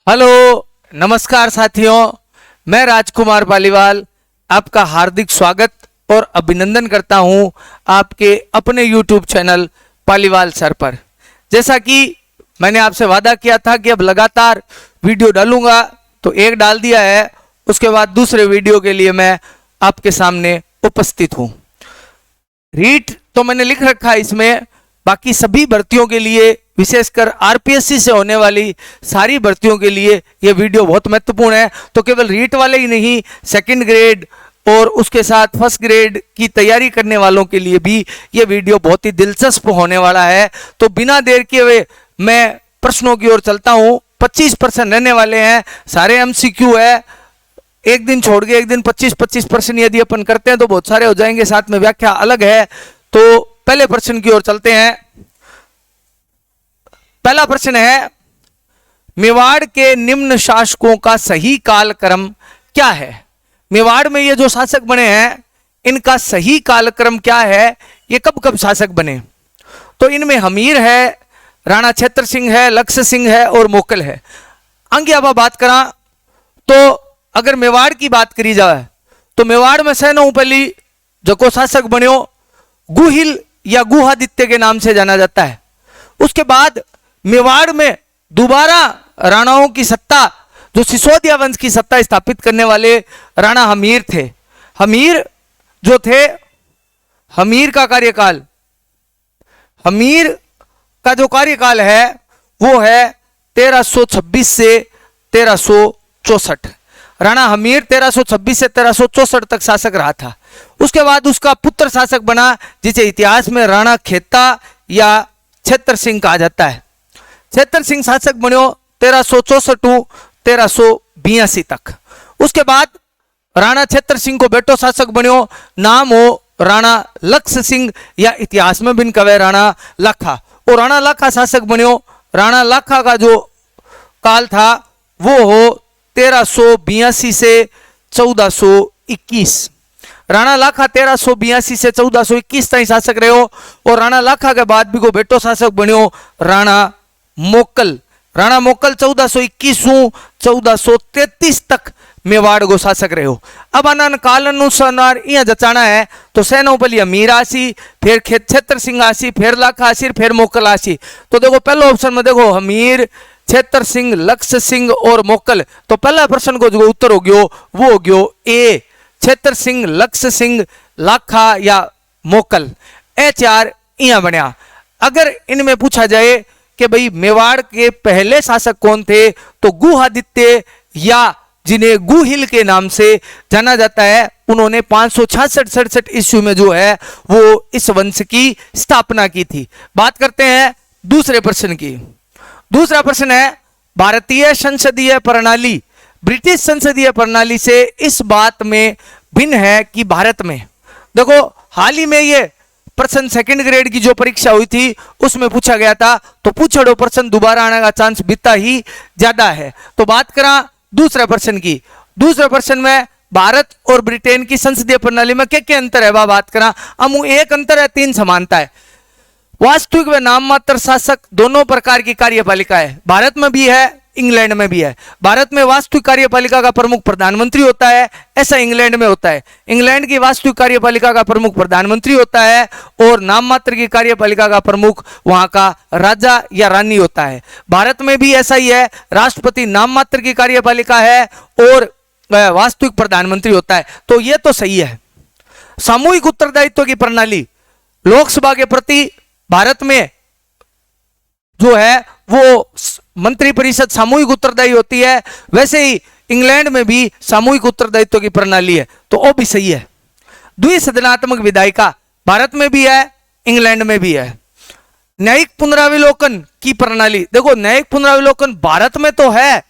Hello, नमस्कार साथियों। मैं राजकुमार पालीवाल आपका हार्दिक स्वागत और अभिनंदन करता हूं आपके अपने YouTube चैनल पालीवाल सर पर। जैसा कि मैंने आपसे वादा किया था कि अब लगातार वीडियो डालूंगा, तो एक डाल दिया है, उसके बाद दूसरे वीडियो के लिए मैं आपके सामने उपस्थित हूं। रीट तो मैंने लिख रखा है इसमें, बाकी सभी भर्तियों के लिए, विशेषकर आरपीएससी से होने वाली सारी भर्तियों के लिए यह वीडियो बहुत महत्वपूर्ण है। तो केवल रीट वाले ही नहीं, सेकंड ग्रेड और उसके साथ फर्स्ट ग्रेड की तैयारी करने वालों के लिए भी यह वीडियो बहुत ही दिलचस्प होने वाला है। तो बिना देर किए हुए मैं प्रश्नों की ओर चलता हूं। 25% रहने वाले हैं, सारे एमसीक्यू है। एक दिन छोड़ के एक दिन 25% यदि अपन करते हैं तो बहुत सारे हो जाएंगे, साथ में व्याख्या अलग है। तो पहले प्रश्न की ओर चलते हैं। पहला प्रश्न है, मेवाड़ के निम्न शासकों का सही कालक्रम क्या है? मेवाड़ में ये जो शासक बने हैं, इनका सही कालक्रम क्या है? ये कब कब शासक बने? तो इनमें हमीर है, राणा छेत्र सिंह है, लक्ष्य सिंह है और मोकल है। आगे अब बात करा तो अगर मेवाड़ की बात करी जाए तो मेवाड़ में सैनो पहली जो शासक बन्यो गुहिल या गुहादित्य के नाम से जाना जाता है। उसके बाद मेवाड़ में दोबारा राणाओं की सत्ता, जो सिसोदिया वंश की सत्ता स्थापित करने वाले राणा हमीर थे। हमीर जो थे, हमीर का कार्यकाल, हमीर का जो कार्यकाल है वो है 1326 से 1364। राणा हमीर 1326 से 1364 तक शासक रहा था। उसके बाद उसका पुत्र शासक बना, जिसे इतिहास में राणा खेता या छेत्र सिंह कहा जाता है। छेत्र सिंह शासक बन्यो 1364 टू 1382 तक। उसके बाद राणा छेत्र सिंह को बेटो शासक बन्यो, नाम हो राणा लक्ष्य सिंह या इतिहास में बिन कवे राणा लाखा। और राणा लाखा शासक बन्यो। राणा लाखा का जो काल था वो हो 1382 से 1421। राणा लाखा 1382 से 1421 तक शासक रहे हो। और राणा लाखा के बाद भी को बेटो शासक बन्यो राणा मोकल। राणा मोकल 1421 से 1433 तक मेवाड़ को शासक रहे हो। अब आनंद काल अनुसार यह जचाना है तो सैनो पहली हमीर आसी, फिर छेत्र सिंह आसी, फिर लाखा आसी, फिर मोकल आसी। तो देखो पहले ऑप्शन में देखो हमीर, छेत्र सिंह, लक्ष्य सिंह और मोकल। तो पहला प्रश्न को जो उत्तर हो गयो वो हो गयो ए, छेत्र सिंह, लक्ष्य सिंह, लाखा या मोकल। ए चार यहां बनया। अगर इनमें पूछा जाए कि भाई मेवाड़ के पहले शासक कौन थे, तो गुहादित्य या जिन्हें गुहिल के नाम से जाना जाता है, उन्होंने 566-67 ईस्वी में जो है वो इस वंश की स्थापना की थी। बात करते हैं दूसरे प्रश्न की। दूसरा प्रश्न है, भारतीय संसदीय प्रणाली ब्रिटिश संसदीय प्रणाली से इस बात में भिन्न है कि भारत में, देखो हाल ही में ये प्रश्न सेकंड ग्रेड की जो परीक्षा हुई थी उसमें पूछा गया था, तो पूछड़ो प्रश्न दोबारा आने का चांस बीता ही ज्यादा है। तो बात करा दूसरे प्रश्न की। दूसरे प्रश्न में भारत और ब्रिटेन की संसदीय प्रणाली में क्या अंतर है वह बात करा। हम एक अंतर है, 3 समानता है। वास्तविक व नाम मात्र शासक दोनों प्रकार की कार्यपालिका है। भारत में भी है, इंग्लैंड में भी है। भारत में वास्तविक कार्यपालिका का प्रमुख प्रधानमंत्री होता है, ऐसा इंग्लैंड में होता है। इंग्लैंड की वास्तविक कार्यपालिका का प्रमुख प्रधानमंत्री होता है और नाम मात्र की कार्यपालिका का प्रमुख वहां का राजा या रानी होता है। भारत में भी ऐसा ही है, राष्ट्रपति नाम मात्र की कार्यपालिका है और वास्तविक प्रधानमंत्री होता है। तो यह तो सही है। सामूहिक उत्तरदायित्व की प्रणाली, लोकसभा के प्रति भारत में जो है वो मंत्री परिषद सामूहिक उत्तरदायी होती है, वैसे ही इंग्लैंड में भी सामूहिक उत्तरदायित्व की प्रणाली है, तो वो भी सही है। द्विसदनात्मक विधायिका भारत में भी है, इंग्लैंड में भी है। न्यायिक पुनरावलोकन की प्रणाली, देखो न्यायिक पुनरावलोकन भारत में तो है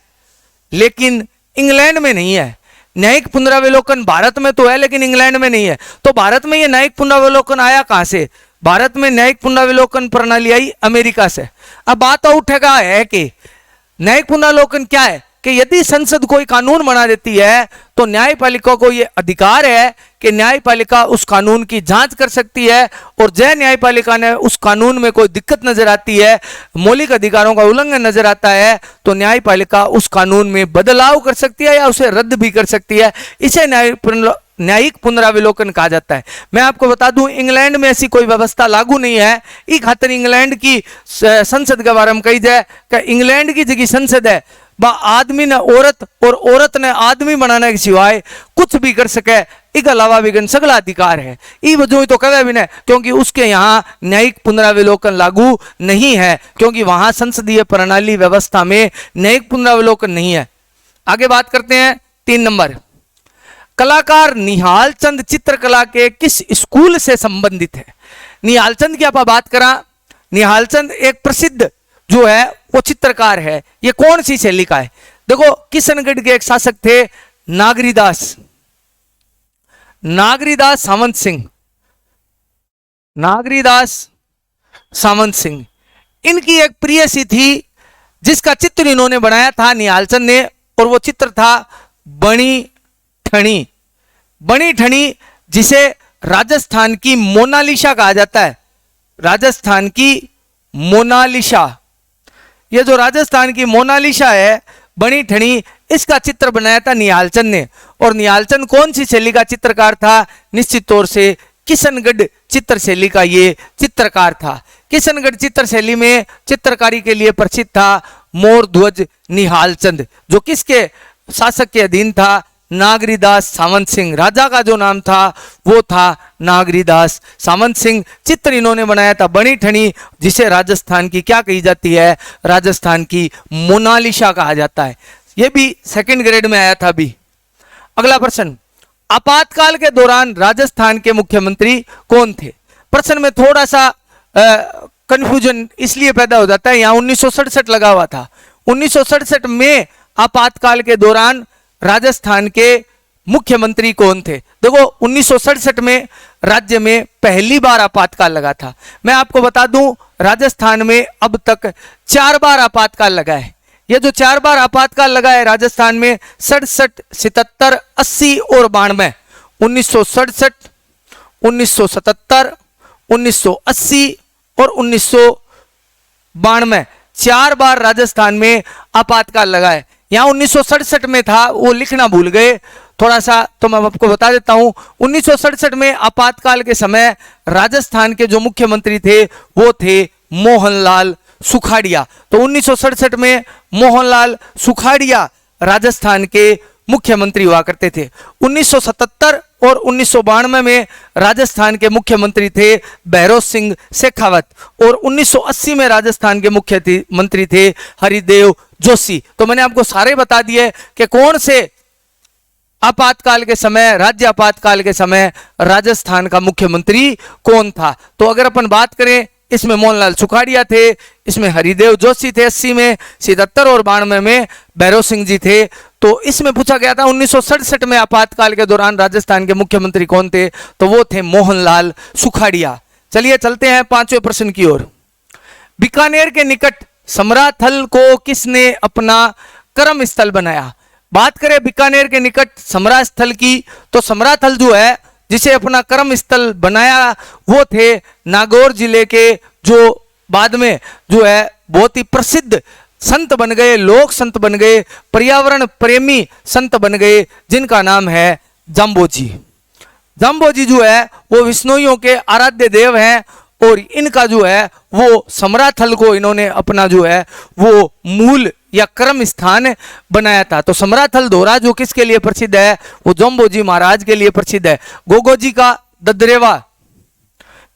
लेकिन इंग्लैंड में नहीं है। न्यायिक पुनरावलोकन भारत में तो है लेकिन इंग्लैंड में नहीं है। तो भारत में ये न्यायिक पुनरावलोकन आया कहां से? भारत में न्यायिक पुनरावलोकन प्रणाली आई अमेरिका से। अब बात उठेगा है कि न्यायिक पुनरावलोकन क्या है, कि यदि संसद कोई कानून बना देती है तो न्यायपालिका को यह अधिकार है कि न्यायपालिका उस कानून की जांच कर सकती है, और जय न्यायपालिका ने उस कानून में कोई दिक्कत नजर आती है, मौलिक अधिकारों का उल्लंघन नजर आता है, तो न्यायपालिका उस कानून में बदलाव कर सकती है या उसे रद्द भी कर सकती है। इसे न्यायिक पुनरावलोकन कहा जाता है। मैं आपको बता दूं, इंग्लैंड में ऐसी कोई व्यवस्था लागू नहीं है। ई खातिर इंग्लैंड की संसद के बारे में कही जाए कि इंग्लैंड की जगह संसद है वह आदमी ने औरत और औरत ने आदमी बनाने के सिवाय कुछ भी कर सके, इसके अलावा विगन सगला अधिकार है। ई वजह तो कहे भी नहीं, क्योंकि उसके यहाँ न्यायिक पुनरावलोकन लागू नहीं है, क्योंकि वहां संसदीय प्रणाली व्यवस्था में न्यायिक पुनरावलोकन नहीं है। आगे बात करते हैं 3 नंबर। कलाकार निहाल चंद चित्रकला के किस स्कूल से संबंधित है? निहाल चंद की आप बात करा, निहाल चंद एक प्रसिद्ध जो है वो चित्रकार है। ये कौन सी शैली का है? देखो, किशनगढ़ के एक शासक थे नागरीदास सावंत सिंह, नागरीदास सावंत सिंह। इनकी एक प्रियसी थी जिसका चित्र इन्होंने बनाया था निहाल चंद ने, और वो चित्र था बणी ठणी, जिसे राजस्थान की मोनालिसा कहा जाता है। राजस्थान की मोनालिसा, ये जो राजस्थान की मोनालिसा है बणी ठणी, इसका चित्र बनाया था निहाल चंद ने। और निहाल चंद कौन सी शैली का चित्रकार था? निश्चित तौर से किशनगढ़ चित्र शैली का ये चित्रकार था। किशनगढ़ चित्र शैली में चित्रकारी के लिए प्रसिद्ध था मोर ध्वज निहाल चंद, जो किसके शासक के अधीन था? नागरीदास सावंत सिंह। राजा का जो नाम था वो था नागरीदास सावंत सिंह। चित्र इन्होंने बनाया था बणी ठणी, जिसे राजस्थान की क्या कही जाती है? राजस्थान की मोनालिसा कहा जाता है। यह भी 2nd ग्रेड में आया था अभी। अगला प्रश्न, आपातकाल के दौरान राजस्थान के मुख्यमंत्री कौन थे? प्रश्न में थोड़ा सा कंफ्यूजन इसलिए पैदा हो जाता है, यहां 1967 लगा हुआ था। 1967 में आपातकाल के दौरान राजस्थान के मुख्यमंत्री कौन थे? देखो, 1967 में राज्य में पहली बार आपातकाल लगा था। मैं आपको बता दूं, राजस्थान में अब तक 4 बार आपातकाल लगा है। ये जो 4 बार आपातकाल लगा है राजस्थान में, 67, 77, 80 और 92। 1967, 1977, 1980 और 1992, 4 बार राजस्थान में आपातकाल लगा है। यहां 1967 में था, वो लिखना भूल गए थोड़ा सा, तो मैं आपको बता देता हूं। 1967 में आपातकाल के समय राजस्थान के जो मुख्यमंत्री थे वो थे मोहनलाल सुखाड़िया। तो 1967 में मोहनलाल सुखाड़िया राजस्थान के मुख्यमंत्री हुआ करते थे। 1977 और 1992 में राजस्थान के मुख्यमंत्री थे भैरों सिंह शेखावत, और 1980 में राजस्थान के मुख्यमंत्री थे हरिदेव जोशी। तो मैंने आपको सारे बता दिए कि कौन से आपातकाल के समय, राज्य आपातकाल के समय राजस्थान का मुख्यमंत्री कौन था। तो अगर अपन बात करें, इसमें मोहनलाल सुखाड़िया थे, इसमें हरिदेव जोशी थे 80 में, 77 और 92 में भैरों सिंह जी थे। तो इसमें पूछा गया था 1967 में आपातकाल के दौरान राजस्थान के मुख्यमंत्री कौन थे, तो वो थे मोहनलाल सुखाड़िया। चलिए चलते हैं 5वें प्रश्न की ओर। बीकानेर के निकट समराथल को किसने अपना कर्म स्थल बनाया? बात करें बीकानेर के निकट समराथल की, तो समराथल जो है जिसे अपना कर्म स्थल बनाया वो थे नागौर जिले के, जो बाद में जो है बहुत ही प्रसिद्ध संत बन गए, लोक संत बन गए, पर्यावरण प्रेमी संत बन गए, जिनका नाम है जाम्बोजी। जाम्बोजी जो है वो विष्णुइयों के आराध्य देव हैं, और इनका जो है वो समराथल को इन्होंने अपना जो है वो मूल या कर्म स्थान बनाया था। तो समराथल दोहरा जो किसके लिए प्रसिद्ध है? वो जाम्बोजी महाराज के लिए प्रसिद्ध है। गोगोजी का ददरेवा,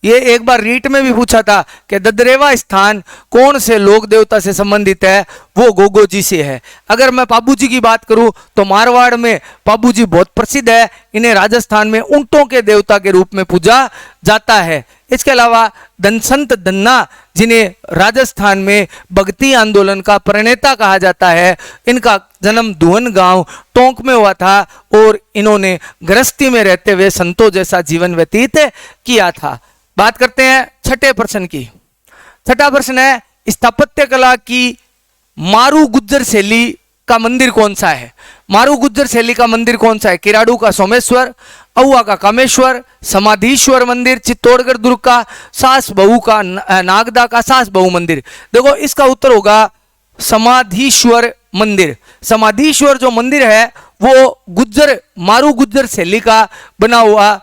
ये एक बार रीट में भी पूछा था कि ददरेवा स्थान कौन से लोक देवता से संबंधित है? वो गोगोजी से है। अगर मैं पाबूजी की बात करूं तो मारवाड़ में पाबूजी बहुत प्रसिद्ध है, इन्हें राजस्थान में ऊंटों के देवता के रूप में पूजा जाता है। इसके अलावा धनसंत धन्ना, जिन्हें राजस्थान में भक्ति आंदोलन का प्रणेता कहा जाता है, इनका जन्म दुहन गांव टोंक में हुआ था, और इन्होंने गृहस्थी में रहते हुए संतों जैसा जीवन व्यतीत किया था। बात करते हैं 6ठे प्रश्न की। 6ठा प्रश्न है, स्थापत्य कला की मारू गुज्जर शैली का मंदिर कौन सा है? मारू गुज्जर शैली का मंदिर कौन सा है? किराड़ू का सोमेश्वर, अहुआ का कामेश्वर, समाधीश्वर मंदिर, चित्तौड़गढ़ दुर्ग का, सास बहू का नागदा का सास बहू मंदिर। देखो इसका उत्तर होगा समाधीश्वर मंदिर। समाधीश्वर जो मंदिर है वो गुज्जर मारू गुज्जर शैली का बना हुआ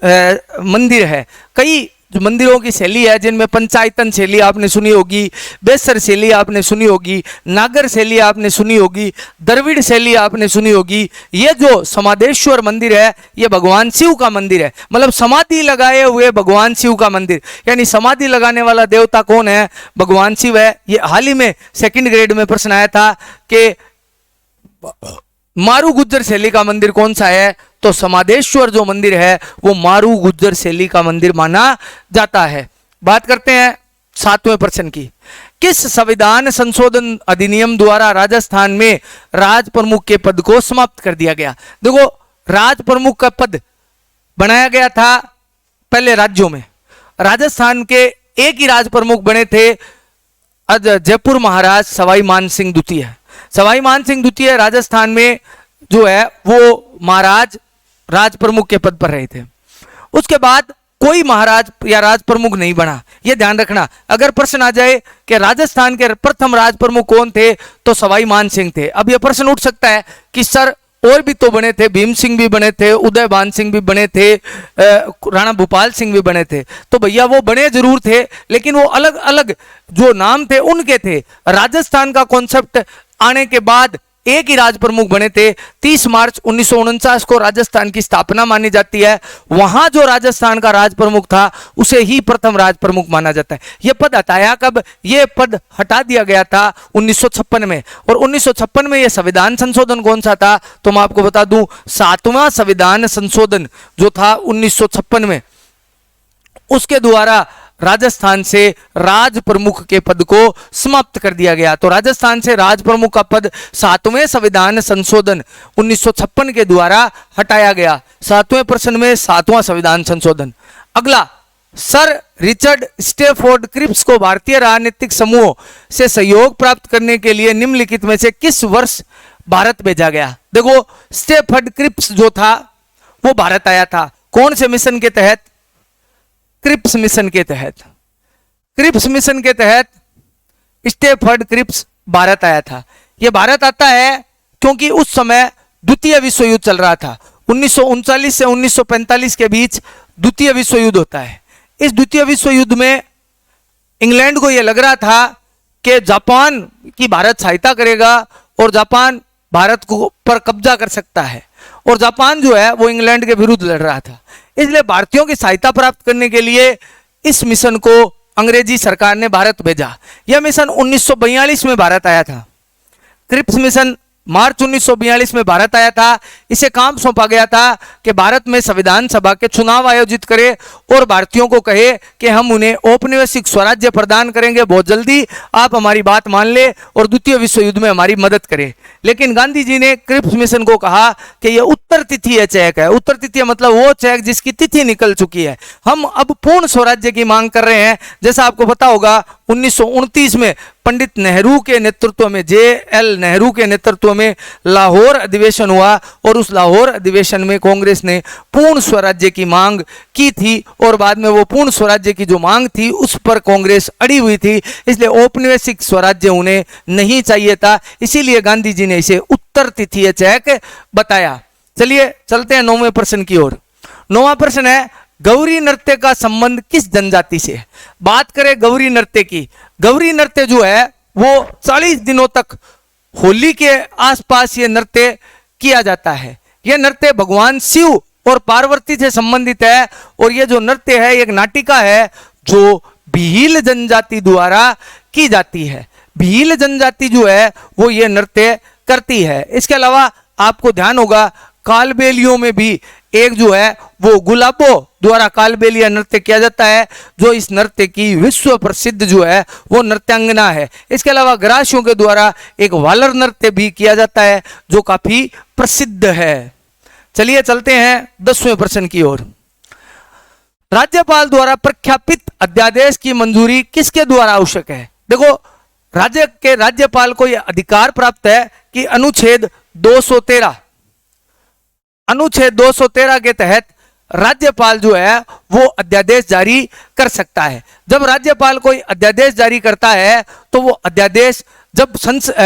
मंदिर है। कई जो मंदिरों की शैली है जिनमें पंचायतन शैली आपने सुनी होगी, बेसर शैली आपने सुनी होगी, नागर शैली आपने सुनी होगी, द्रविड़ शैली आपने सुनी होगी। ये जो समाधेश्वर मंदिर है ये भगवान शिव का मंदिर है, मतलब समाधि लगाए हुए भगवान शिव का मंदिर। यानी समाधि लगाने वाला देवता कौन है? भगवान शिव है। ये हाल ही में सेकंड ग्रेड में प्रश्न आया था कि मारू गुज्जर शैली का मंदिर कौन सा है? तो समाधेश्वर जो मंदिर है वो मारू गुज्जर शैली का मंदिर माना जाता है। बात करते हैं 7वें प्रश्न की। किस संविधान संशोधन अधिनियम द्वारा राजस्थान में राज प्रमुख के पद को समाप्त कर दिया गया? देखो राज प्रमुख का पद बनाया गया था पहले राज्यों में। राजस्थान के एक ही राज प्रमुख बने थे जयपुर महाराज सवाई मान सिंह द्वितीय। सवाई मान सिंह द्वितीय राजस्थान में जो है वो महाराज राज प्रमुख के पद पर रहे थे। उसके बाद कोई महाराज या राज प्रमुख नहीं बना। यह ध्यान रखना, अगर प्रश्न आ जाए कि राजस्थान के प्रथम राज प्रमुख कौन थे तो सवाई मान सिंह थे। अब यह प्रश्न उठ सकता है कि सर और भी तो बने थे, भीम सिंह भी बने थे, उदय भान सिंह भी बने थे, राणा भूपाल सिंह भी बने थे। तो भैया वो बने जरूर थे लेकिन वो अलग अलग जो नाम थे उनके थे। राजस्थान का कॉन्सेप्ट आने के बाद एक ही राज प्रमुख बने थे। 30 मार्च 1949 को राजस्थान की स्थापना मानी जाती है। वहां जो राजस्थान का राज प्रमुख था उसे ही प्रथम राज प्रमुख माना जाता है। यह पद हटाया कब? यह पद हटा दिया गया था 1956 में। और 1956 में यह संविधान संशोधन कौन सा था? तो मैं आपको बता दूं 7वां संविधान संशोधन जो था 1956 में, उसके द्वारा राजस्थान से राज प्रमुख के पद को समाप्त कर दिया गया। तो राजस्थान से राज प्रमुख का पद 7वें संविधान संशोधन 1956 के द्वारा हटाया गया। 7वें प्रश्न में 7वां संविधान संशोधन। अगला, सर रिचर्ड स्टेफोर्ड क्रिप्स को भारतीय राजनीतिक समूहों से सहयोग प्राप्त करने के लिए निम्नलिखित में से किस वर्ष भारत भेजा गया? देखो स्टेफोर्ड क्रिप्स जो था वो भारत आया था। कौन से मिशन के तहत? क्रिप्स मिशन के तहत। क्रिप्स मिशन के तहत स्टेफोर्ड क्रिप्स भारत आया था। यह भारत आता है क्योंकि उस समय द्वितीय विश्व युद्ध चल रहा था। 1939 से 1945 के बीच द्वितीय विश्व युद्ध होता है। इस द्वितीय विश्व युद्ध में इंग्लैंड को यह लग रहा था कि जापान की भारत सहायता करेगा और जापान भारत को पर कब्जा कर सकता है, और जापान जो है वो इंग्लैंड के विरुद्ध लड़ रहा था। इसलिए भारतीयों की सहायता प्राप्त करने के लिए इस मिशन को अंग्रेजी सरकार ने भारत भेजा। यह मिशन 1942 में भारत आया था। क्रिप्स मिशन मार्च 1942 में भारत आया था। इसे काम सौंपा गया था कि भारत में संविधान सभा के चुनाव आयोजित करे और भारतीयों को कहे कि हम उन्हें औपनिवेशिक स्वराज्य प्रदान करेंगे बहुत जल्दी, आप हमारी बात मान ले और द्वितीय विश्व युद्ध में हमारी मदद करें। लेकिन गांधी जी ने क्रिप्स मिशन को कहा कि यह उत्तर तिथीय चेक है। उत्तर तिथीय मतलब वो चेक जिसकी तिथि निकल चुकी है। हम अब पूर्ण स्वराज्य की मांग कर रहे हैं। जैसा आपको पता होगा 1929 में पंडित नेहरू के नेतृत्व में, JL नेहरू के नेतृत्व में लाहौर अधिवेशन हुआ और उस लाहौर अधिवेशन में कांग्रेस ने पूर्ण स्वराज्य की मांग की थी और बाद में वो पूर्ण स्वराज्य की जो मांग थी उस पर कांग्रेस अड़ी हुई थी। इसलिए औपनिवेशिक स्वराज्य उन्हें नहीं चाहिए था, इसीलिए गांधी जी ने इसे उत्तर तिथीय चेक बताया। चलिए चलते हैं 9वें प्रश्न की ओर। 9वां प्रश्न है, गौरी नृत्य का संबंध किस जनजाति से है? बात करें गौरी नृत्य की, गौरी नृत्य जो है वो 40 दिनों तक होली के आसपास ये नृत्य किया जाता है। यह नृत्य भगवान शिव और पार्वती से संबंधित है और यह जो नृत्य है एक नाटिका है जो भील जनजाति द्वारा की जाती है। भील जनजाति जो है वो ये नृत्य करती है। इसके अलावा आपको ध्यान होगा कालबेलियों में भी एक जो है वो गुलाबों द्वारा कालबेलिया नृत्य किया जाता है, जो इस नृत्य की विश्व प्रसिद्ध जो है वो नृत्यांगना है। इसके अलावा ग्रासियों के द्वारा एक वालर नृत्य भी किया जाता है जो काफी प्रसिद्ध है। चलिए चलते हैं 10वें प्रश्न की ओर। राज्यपाल द्वारा प्रख्यापित अध्यादेश की मंजूरी किसके द्वारा आवश्यक है? देखो राज्य के राज्यपाल को यह अधिकार प्राप्त है कि अनुच्छेद 213 के तहत राज्यपाल जो है वो अध्यादेश जारी कर सकता है। जब राज्यपाल कोई अध्यादेश जारी करता है तो वो अध्यादेश जब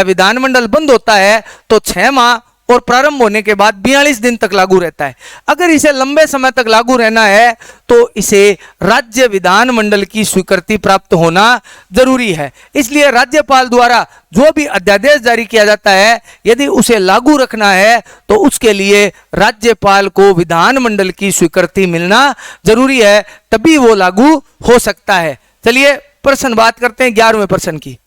विधानमंडल बंद होता है तो 6 माह और प्रारंभ होने के बाद 42 दिन तक लागू रहता है। अगर इसे लंबे समय तक लागू रहना है तो इसे राज्य विधानमंडल की स्वीकृति प्राप्त होना जरूरी है। इसलिए राज्यपाल द्वारा जो भी अध्यादेश जारी किया जाता है यदि उसे लागू रखना है तो उसके लिए राज्यपाल को विधानमंडल की स्वीकृति मिलना जरूरी है, तभी वो लागू हो सकता है। चलिए प्रश्न बात करते हैं 11वें प्रश्न की।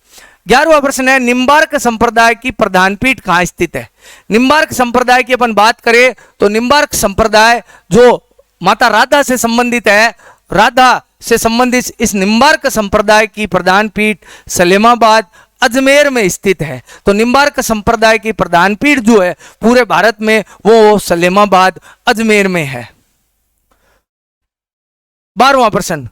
11वां प्रश्न है, निम्बार्क संप्रदाय की प्रधान पीठ कहां स्थित है? निम्बार्क संप्रदाय की अपन बात करें तो निम्बार्क संप्रदाय जो माता राधा से संबंधित है, राधा से संबंधित इस निम्बार्क संप्रदाय की प्रधान पीठ सलेमाबाद अजमेर में स्थित है। तो निम्बार्क संप्रदाय की प्रधान पीठ जो है पूरे भारत में वो सलेमाबाद अजमेर में है। 12वां प्रश्न,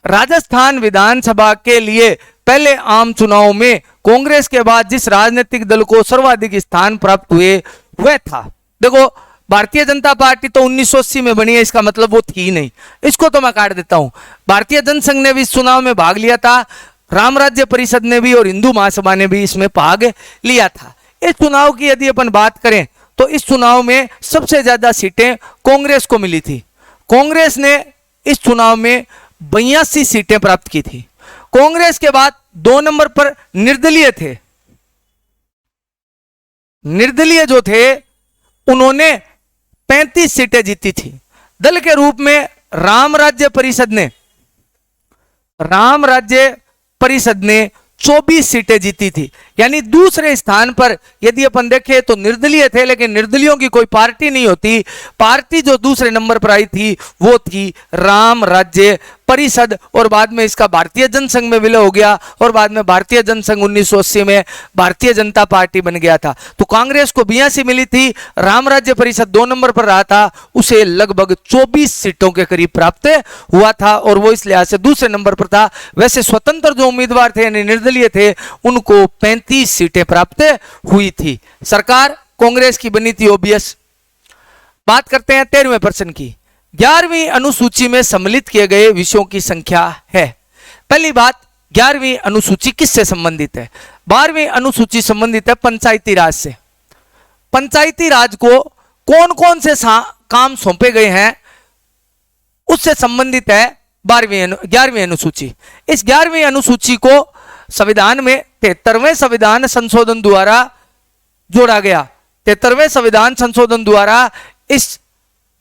राजस्थान विधानसभा के लिए पहले आम चुनाव में कांग्रेस के बाद जिस राजनीतिक दल को सर्वाधिक स्थान प्राप्त हुए वह था। देखो भारतीय जनता पार्टी तो 1980 में बनी है, इसका मतलब वो थी नहीं, इसको तो मैं काट देता हूं। भारतीय जनसंघ ने भी इस चुनाव में भाग लिया था, राम राज्य परिषद ने भी और हिंदू महासभा ने भी इसमें भाग लिया था। इस चुनाव की यदि अपन बात करें तो इस चुनाव में सबसे ज्यादा सीटें कांग्रेस को मिली थी। कांग्रेस ने इस चुनाव में 82 सीटें प्राप्त की थी। कांग्रेस के बाद 2 नंबर पर निर्दलीय थे। निर्दलीय जो थे उन्होंने 35 सीटें जीती थी। दल के रूप में राम राज्य परिषद ने 24 सीटें जीती थी। यानी दूसरे स्थान पर यदि अपन देखें तो निर्दलीय थे, लेकिन निर्दलियों की कोई पार्टी नहीं होती। पार्टी जो दूसरे नंबर पर आई थी वो थी राम राज्य परिषद, और बाद में इसका भारतीय जनसंघ में विलय हो गया और बाद में भारतीय जनसंघ 1980 में भारतीय जनता पार्टी बन गया था। तो कांग्रेस को 82 मिली थी, राम राज्य परिषद 2 नंबर पर रहा था, उसे लगभग 24 सीटों के करीब प्राप्त हुआ था और वो इस लिहाज से दूसरे नंबर पर था। वैसे स्वतंत्र जो उम्मीदवार थे यानी निर्दलीय थे उनको 35 सीटें प्राप्त हुई थी। सरकार कांग्रेस की बनी थी ओबीएस। बात करते हैं 13वें प्रश्न की। 11वीं अनुसूची में सम्मिलित किए गए विषयों की संख्या है। पहली बात, 11वीं अनुसूची किससे संबंधित है? 12वीं अनुसूची संबंधित है पंचायती राज से। पंचायती राज को कौन कौन से काम सौंपे गए हैं उससे संबंधित है 11वीं अनुसूची। इस 11वीं अनुसूची को संविधान में 73वें संविधान संशोधन द्वारा जोड़ा गया। 73वें संविधान संशोधन द्वारा इस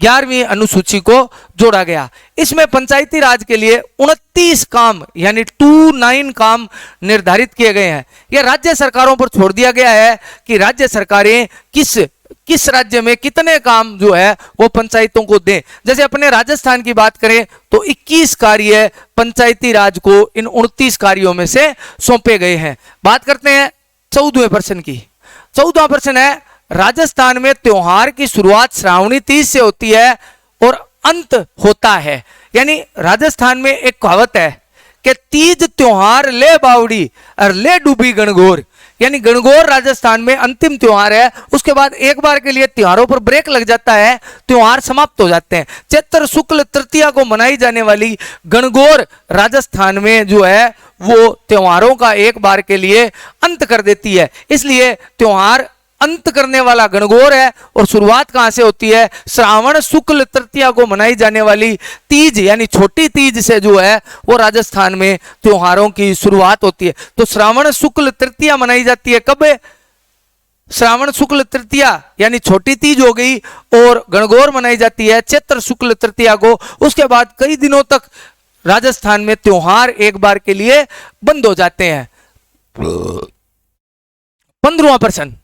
11वीं अनुसूची को जोड़ा गया। इसमें पंचायती राज के लिए 29 काम यानी 29 काम निर्धारित किए गए हैं। यह राज्य सरकारों पर छोड़ दिया गया है कि राज्य सरकारें किस राज्य में कितने काम जो है वो पंचायतों को दें। जैसे अपने राजस्थान की बात करें तो 21 कार्य पंचायती राज को इन 29 कार्यों में से सौंपे गए हैं। बात करते हैं 14वें प्रश्न की। 14वां प्रश्न है, राजस्थान में त्योहार की शुरुआत श्रावणी तीज से होती है और अंत होता है। यानी राजस्थान में एक कहावत है कि तीज त्योहार ले बावड़ी और ले डूबी गणगौर। यानी गणगौर राजस्थान में अंतिम त्योहार है, उसके बाद एक बार के लिए त्योहारों पर ब्रेक लग जाता है, त्योहार समाप्त हो जाते हैं। चैत्र शुक्ल तृतीया को मनाई जाने वाली गणगौर राजस्थान में जो है वो त्योहारों का एक बार के लिए अंत कर देती है। इसलिए त्योहार अंत करने वाला गणगौर है और शुरुआत कहां से होती है? श्रावण शुक्ल तृतीया को मनाई जाने वाली तीज यानी छोटी तीज से जो है वो राजस्थान में त्योहारों की शुरुआत होती है। तो श्रावण शुक्ल तृतीया मनाई जाती है कब? श्रावण शुक्ल तृतीया यानी छोटी तीज हो गई और गणगौर मनाई जाती है चैत्र शुक्ल तृतीया को। उसके बाद कई दिनों तक राजस्थान में त्योहार एक बार के लिए बंद हो जाते हैं। 15वां प्रश्न,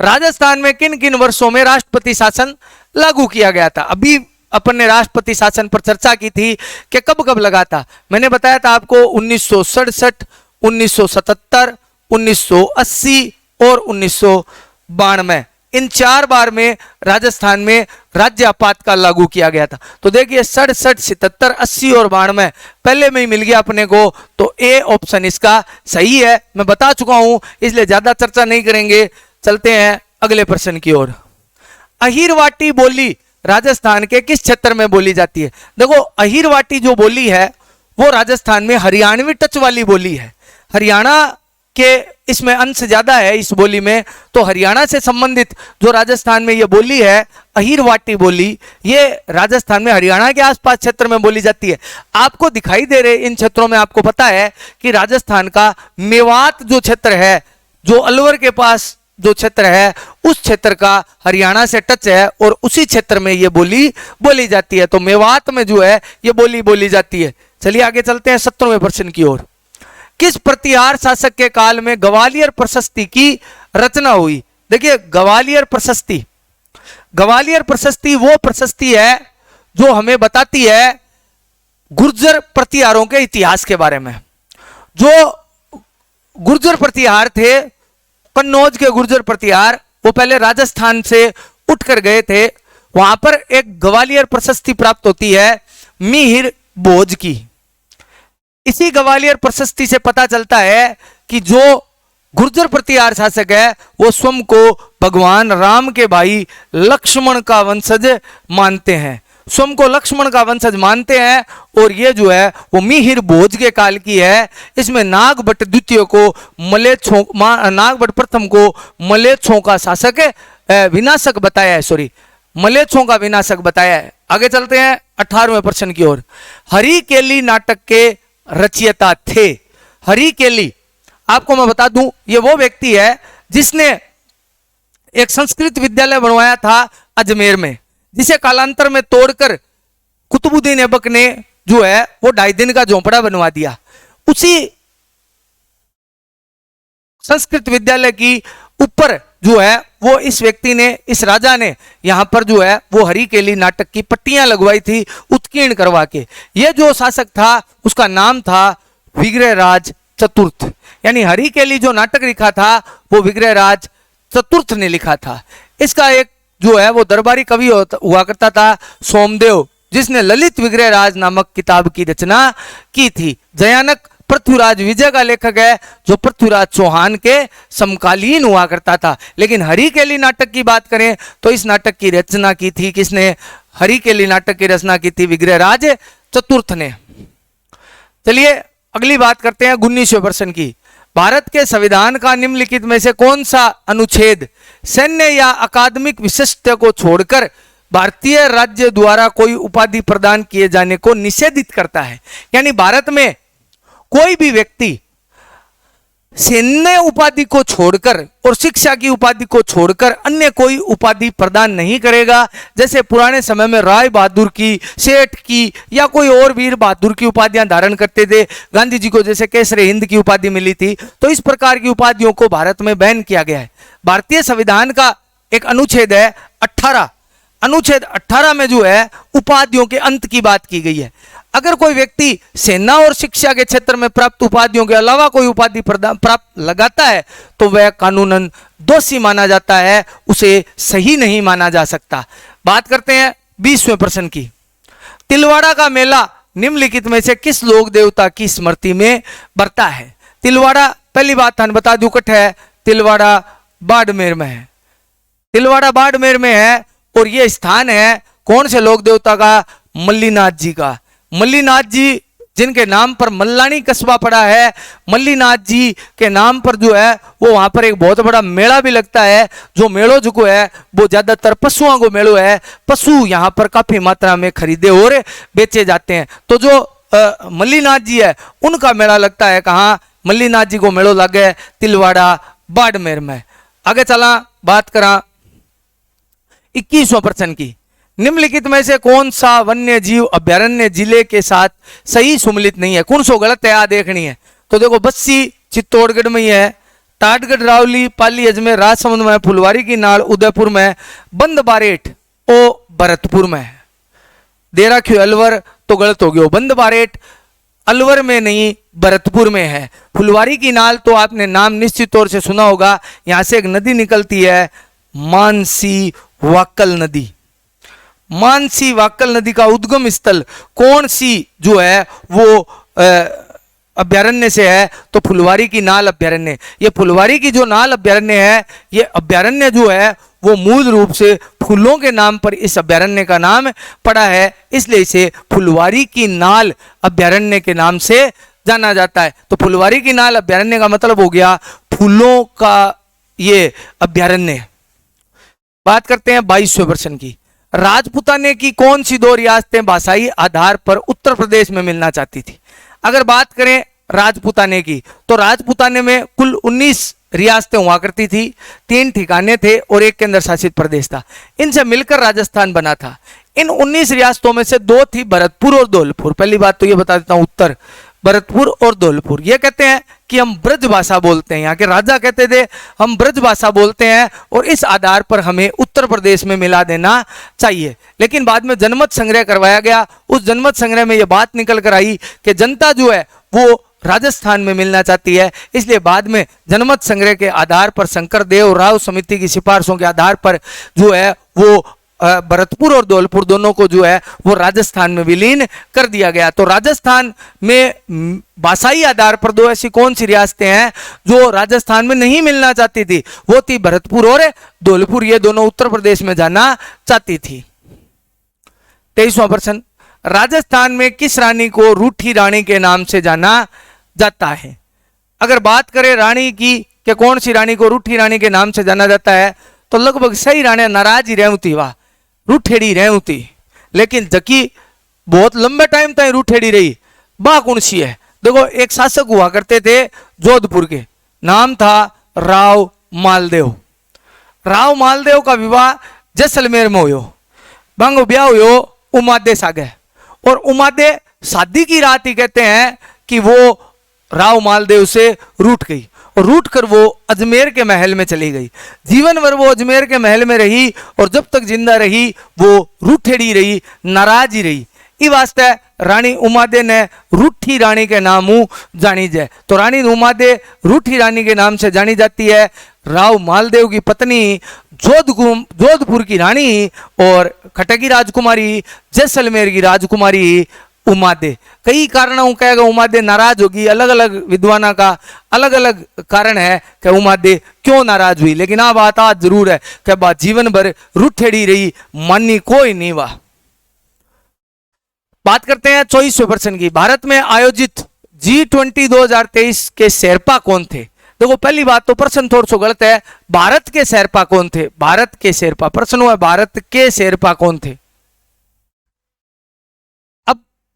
राजस्थान में किन किन वर्षों में राष्ट्रपति शासन लागू किया गया था? अभी अपन ने राष्ट्रपति शासन पर चर्चा की थी कि कब कब लगा था। मैंने बताया था आपको 1967, 1977, 1980 और 1992। इन 4 बार में राजस्थान में राज्य आपातकाल लागू किया गया था। तो देखिए 67, 77, 80 और 92 पहले में ही मिल गया अपने को, तो ए ऑप्शन इसका सही है। मैं बता चुका हूं इसलिए ज्यादा चर्चा नहीं करेंगे, चलते हैं अगले प्रश्न की ओर। अहिरवाटी बोली राजस्थान के किस क्षेत्र में बोली जाती है? देखो अहिरवाटी जो बोली है वो राजस्थान में हरियाणवी टच वाली बोली है। हरियाणा के इसमें अंश ज्यादा है इस बोली में, तो हरियाणा से संबंधित जो राजस्थान में ये बोली है अहिरवाटी बोली, ये राजस्थान में हरियाणा के आसपास क्षेत्र में बोली जाती है। आपको दिखाई दे रहे इन क्षेत्रों में आपको पता है कि राजस्थान का मेवात जो क्षेत्र है, जो अलवर के पास जो क्षेत्र है, उस क्षेत्र का हरियाणा से टच है और उसी क्षेत्र में ये बोली बोली जाती है। तो मेवात में जो है ये बोली बोली जाती है। चलिए आगे चलते हैं 17वें प्रश्न की ओर। किस प्रतिहार शासक के काल में ग्वालियर प्रशस्ति की रचना हुई? देखिए ग्वालियर प्रशस्ति वो प्रशस्ति है जो हमें बताती है गुर्जर प्रतिहारों के इतिहास के बारे में। जो गुर्जर प्रतिहार थे, कन्नौज के गुर्जर प्रतिहार, वो पहले राजस्थान से उठकर गए थे, वहां पर एक ग्वालियर प्रशस्ति प्राप्त होती है मिहिर भोज की। इसी ग्वालियर प्रशस्ति से पता चलता है कि जो गुर्जर प्रतिहार शासक है वो स्वयं को भगवान राम के भाई लक्ष्मण का वंशज मानते हैं, स्वयं को लक्ष्मण का वंशज मानते हैं। और ये जो है वो मिहिर भोज के काल की है। इसमें नागभट्ट द्वितीय को नागभट्ट प्रथम को मलेच्छों का शासक विनाशक बताया है, मलेच्छों का विनाशक बताया है। आगे चलते हैं 18वें प्रश्न की ओर। हरिकेली नाटक के रचयिता थे। हरिकेली, आपको मैं बता दूं, ये वो व्यक्ति है जिसने एक संस्कृत विद्यालय बनवाया था अजमेर में, जिसे कालांतर में तोड़कर कुतुबुद्दीन ऐबक ने जो है वो 2.5 दिन का झोंपड़ा बनवा दिया। उसी संस्कृत विद्यालय की ऊपर जो है वो इस व्यक्ति ने, इस राजा ने यहां पर जो है वो हरिकेली नाटक की पट्टियां लगवाई थी उत्कीर्ण करवा के। ये जो शासक था उसका नाम था विग्रहराज चतुर्थ। यानी हरिकेली जो नाटक लिखा था वो विग्रहराज चतुर्थ ने लिखा था। इसका एक जो है वो दरबारी कवि हुआ करता था सोमदेव, जिसने ललित विग्रहराज नामक किताब की रचना की थी। जयानक पृथ्वीराज विजय का लेखक है, जो पृथ्वीराज चौहान के समकालीन हुआ करता था। लेकिन हरिकेली नाटक की बात करें तो इस नाटक की रचना की थी किसने? हरिकेली नाटक की रचना की थी विग्रहराज चतुर्थ ने। चलिए अगली बात करते हैं 19वें प्रश्न की। भारत के संविधान का निम्नलिखित में से कौन सा अनुच्छेद सैन्य या अकादमिक विशिष्टता को छोड़कर भारतीय राज्य द्वारा कोई उपाधि प्रदान किए जाने को निषेधित करता है? यानी भारत में कोई भी व्यक्ति सैन्य उपाधि को छोड़कर और शिक्षा की उपाधि को छोड़कर अन्य कोई उपाधि प्रदान नहीं करेगा। जैसे पुराने समय में राय बहादुर की, सेठ की या कोई और वीर बहादुर की उपाधियां धारण करते थे। गांधी जी को जैसे केसरे हिंद की उपाधि मिली थी, तो इस प्रकार की उपाधियों को भारत में बैन किया गया है। भारतीय संविधान का एक अनुच्छेद है 18, अनुच्छेद 18 में जो है उपाधियों के अंत की बात की गई है। अगर कोई व्यक्ति सेना और शिक्षा के क्षेत्र में प्राप्त उपाधियों के अलावा कोई उपाधि प्राप्त लगाता है तो वह कानूनन दोषी माना जाता है, उसे सही नहीं माना जा सकता। बात करते हैं 20वें प्रश्न की। तिलवाड़ा का मेला निम्नलिखित में से किस लोक देवता की स्मृति में बरता है? तिलवाड़ा, पहली बात हम बता दूं, कट है तिलवाड़ा बाड़मेर में है। तिलवाड़ा बाड़मेर में है और यह स्थान है कौन से लोक देवता का? मल्लीनाथ जी का। मल्लीनाथ जी जिनके नाम पर मल्लानी कस्बा पड़ा है, मल्लीनाथ जी के नाम पर जो है वो वहां पर एक बहुत बड़ा मेला भी लगता है। जो मेलो जो है वो ज्यादातर पशुओं को मेलो है। पशु यहाँ पर काफी मात्रा में खरीदे और बेचे जाते हैं। तो जो मल्लीनाथ जी है उनका मेला लगता है कहाँ? मल्लीनाथ जी को मेलो लगे तिलवाड़ा बाड़मेर में। आगे चला बात करा 21वें प्रश्न की। निम्नलिखित में से कौन सा वन्य जीव अभ्यारण्य जिले के साथ सही सुमिलित नहीं है? कौन सो गलत है आ देखनी है। तो देखो बस्सी चित्तौड़गढ़ में ही है, टाटगढ़, रावली, पाली, अजमेर, राजसमंद में, फुलवारी की नाड़ उदयपुर में, बंद बारेट ओ भरतपुर में है। देरा क्यों अलवर तो गलत हो गया, बंद बारेट अलवर में नहीं भरतपुर में है। फुलवारी की नाल तो आपने नाम निश्चित तौर से सुना होगा, यहां से एक नदी निकलती है मानसी वाक्कल नदी। मानसी वाक्कल नदी का उद्गम स्थल कौन सी जो है वो अभ्यारण्य से है? तो फुलवारी की नाल अभ्यारण्य। ये फुलवारी की जो नाल अभ्यारण्य है, ये अभ्यारण्य जो है वो मूल रूप से फूलों के नाम पर इस अभ्यारण्य का नाम पड़ा है, इसलिए इसे फुलवारी की नाल अभ्यारण्य के नाम से जाना जाता है। तो फुलवारी की नाल अभ्यारण्य का मतलब हो गया फूलों का ये अभ्यारण्य। बात करते हैं 22वें प्रश्न की। राजपूताने की कौन सी दो रियासतें भाषाई आधार पर उत्तर प्रदेश में मिलना चाहती थी? अगर बात करें राजपूताने की, तो राजपूताने में कुल 19 रियासतें हुआ करती थी, 3 ठिकाने थे और एक केंद्र शासित प्रदेश था। इनसे मिलकर राजस्थान बना था। इन 19 रियासतों में से 2 थी भरतपुर और धौलपुर। पहली बात तो ये बता देता हूं, उत्तर भरतपुर और धौलपुर। ये कहते हैं कि हम ब्रज भाषा बोलते हैं, यहाँ के राजा कहते थे हम ब्रज भाषा बोलते हैं और इस आधार पर हमें उत्तर प्रदेश में मिला देना चाहिए। लेकिन बाद में जनमत संग्रह करवाया गया। उस जनमत संग्रह में यह बात निकल कर आई कि जनता जो है वो राजस्थान में मिलना चाहती है, इसलिए बाद में जनमत संग्रह के आधार पर शंकरदेव राव समिति की सिफारिशों के आधार पर जो है वो भरतपुर और धौलपुर दोनों को जो है वो राजस्थान में विलीन कर दिया गया। तो राजस्थान में भाषाई आधार पर 2 ऐसी कौन सी रियासतें हैं जो राजस्थान में नहीं मिलना चाहती थी? वो थी भरतपुर और धौलपुर। ये दोनों उत्तर प्रदेश में जाना चाहती थी। 23वां प्रश्न, राजस्थान में किस रानी को रूठी रानी के नाम से जाना जाता है? अगर बात करें रानी की कि कौन सी रानी को रूठी रानी के नाम से जाना जाता है, तो लगभग सही रानी नाराज ही रहती, वाह रूठेड़ी रहती। लेकिन जकी बहुत लंबे टाइम तक रूठेड़ी रही, बा कौन सी है? देखो, एक शासक हुआ करते थे जोधपुर के, नाम था राव मालदेव। राव मालदेव का विवाह जैसलमेर में हुयो। बांगो ब्याह हुयो उमादे सागे, और उमादे शादी की रात ही कहते हैं कि वो राव मालदेव से रूठ गई और रूठ कर वो अजमेर के महल में चली गई। जीवन भर वो अजमेर के महल में रही और जब तक जिंदा रही वो रूठेड़ी रही, नाराज ही रही। इस वास्ते रानी उमादे ने रूठी रानी के नाम जानी जाए। तो रानी उमादे रूठी रानी के नाम से जानी जाती है। राव मालदेव की पत्नी जोधपुर की रानी और खटक की राजकुमारी, जैसलमेर की राजकुमारी उमादे। कई कारणों कहेगा उमादे नाराज होगी, अलग अलग विद्वाना का अलग अलग कारण है कि उमादे क्यों नाराज हुई। लेकिन आ बात आज जरूर है कि बात जीवन भर रूठेड़ी रही, मानी कोई नहीं वाह। बात करते हैं 24वें प्रश्न की। भारत में आयोजित G20 2023 के शेरपा कौन थे? देखो, पहली बात तो प्रश्न थोड़ा सा गलत है। भारत के शेरपा कौन थे? भारत के शेरपा, प्रश्न हुआ भारत के शेरपा कौन थे?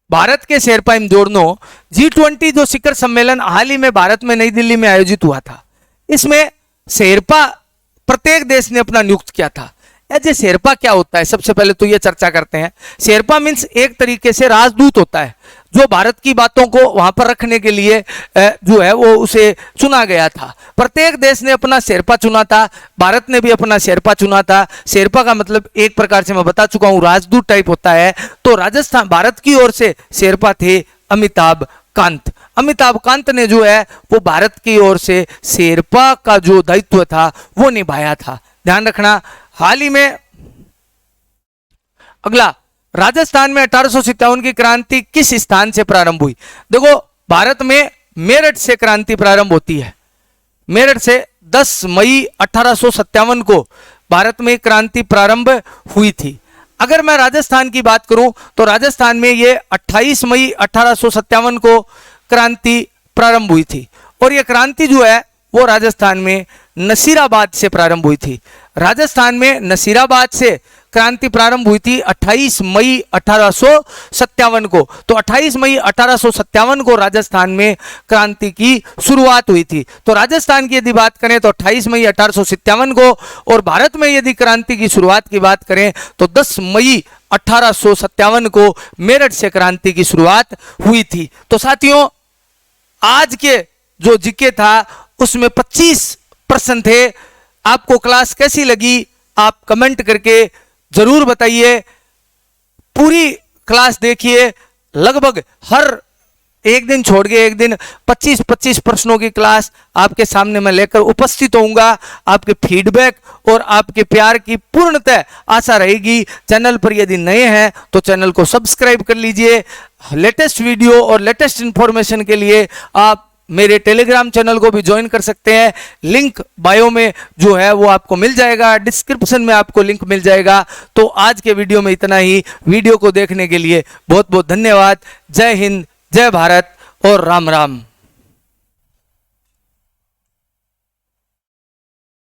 भारत के शेरपा इन जोड़नो G20 जो शिखर सम्मेलन हाल ही में भारत में नई दिल्ली में आयोजित हुआ था, इसमें शेरपा प्रत्येक देश ने अपना नियुक्त किया था। ऐसे शेरपा क्या होता है, सबसे पहले तो ये चर्चा करते हैं। शेरपा मीन्स एक तरीके से राजदूत होता है, जो भारत की बातों को वहां पर रखने के लिए जो है वो उसे चुना गया था। प्रत्येक देश ने अपना शेरपा चुना था, भारत ने भी अपना शेरपा चुना था। शेरपा का मतलब एक प्रकार से मैं बता चुका हूं, राजदूत टाइप होता है। तो राजस्थान भारत की ओर से शेरपा थे अमिताभ कांत। अमिताभ कांत ने जो है वो भारत की ओर से शेरपा का जो दायित्व था वो निभाया था, ध्यान रखना। हाल ही में अगला, राजस्थान में 1857 की क्रांति किस स्थान से प्रारंभ हुई? देखो, भारत में मेरठ से क्रांति प्रारंभ होती है। मेरठ से 10 मई 1857 को भारत में क्रांति प्रारंभ हुई थी। अगर मैं राजस्थान की बात करूं तो राजस्थान में ये 28 मई 1857 को क्रांति प्रारंभ हुई थी और ये क्रांति जो है वो राजस्थान में नसीराबाद से प्रारंभ हुई थी। राजस्थान में नसीराबाद से क्रांति प्रारंभ हुई थी 28 मई 1857 को। तो 28 मई 1857 को राजस्थान में क्रांति की शुरुआत हुई थी। तो राजस्थान की यदि बात करें तो 28 मई 1857 को, और भारत में यदि क्रांति की शुरुआत की बात करें तो 10 मई 1857 को मेरठ से क्रांति की शुरुआत हुई थी। तो साथियों, आज के जो जीके था उसमें 25 प्रश्न थे। आपको क्लास कैसी लगी आप कमेंट करके जरूर बताइए। पूरी क्लास देखिए, लगभग हर एक दिन छोड़ के एक दिन 25-25 प्रश्नों की क्लास आपके सामने मैं लेकर उपस्थित होऊंगा। आपके फीडबैक और आपके प्यार की पूर्णतः आशा रहेगी। चैनल पर यदि नए हैं तो चैनल को सब्सक्राइब कर लीजिए। लेटेस्ट वीडियो और लेटेस्ट इंफॉर्मेशन के लिए आप मेरे टेलीग्राम चैनल को भी ज्वाइन कर सकते हैं। लिंक बायो में जो है वो आपको मिल जाएगा, डिस्क्रिप्शन में आपको लिंक मिल जाएगा। तो आज के वीडियो में इतना ही। वीडियो को देखने के लिए बहुत बहुत धन्यवाद। जय हिंद, जय भारत और राम राम।